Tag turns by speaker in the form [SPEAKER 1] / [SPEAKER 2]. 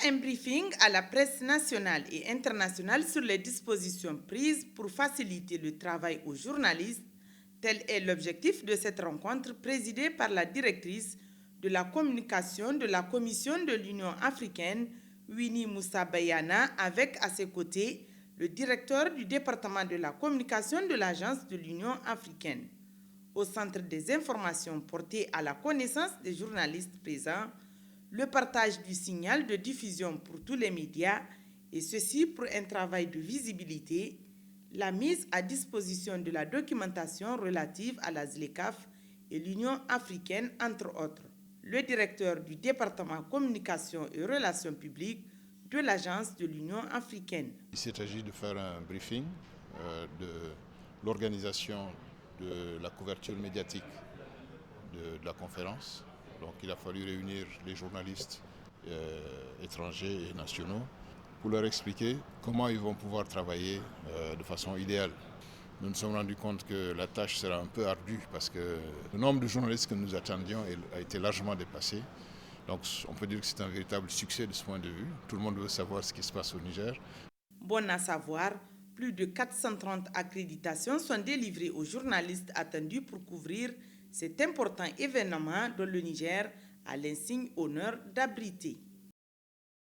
[SPEAKER 1] un briefing à la presse nationale et internationale sur les dispositions prises pour faciliter le travail aux journalistes. Tel est l'objectif de cette rencontre présidée par la directrice de la communication de la Commission de l'Union africaine, Winnie Moussa Bayana, avec à ses côtés le directeur du département de la communication de l'Agence de l'Union africaine. Au centre des informations portées à la connaissance des journalistes présents, le partage du signal de diffusion pour tous les médias, et ceci pour un travail de visibilité, la mise à disposition de la documentation relative à la ZLECAf et l'Union africaine, entre autres. Le directeur du département communication et relations publiques de l'Agence de l'Union africaine.
[SPEAKER 2] Il s'agit de faire un briefing de l'organisation de la couverture médiatique de la conférence. Donc il a fallu réunir les journalistes étrangers et nationaux pour leur expliquer comment ils vont pouvoir travailler de façon idéale. Nous nous sommes rendus compte que la tâche sera un peu ardue parce que le nombre de journalistes que nous attendions a été largement dépassé. Donc on peut dire que c'est un véritable succès de ce point de vue. Tout le monde veut savoir ce qui se passe au Niger.
[SPEAKER 1] Bon à savoir, plus de 430 accréditations sont délivrées aux journalistes attendus pour couvrir cet important événement dont le Niger a l'insigne honneur d'abriter.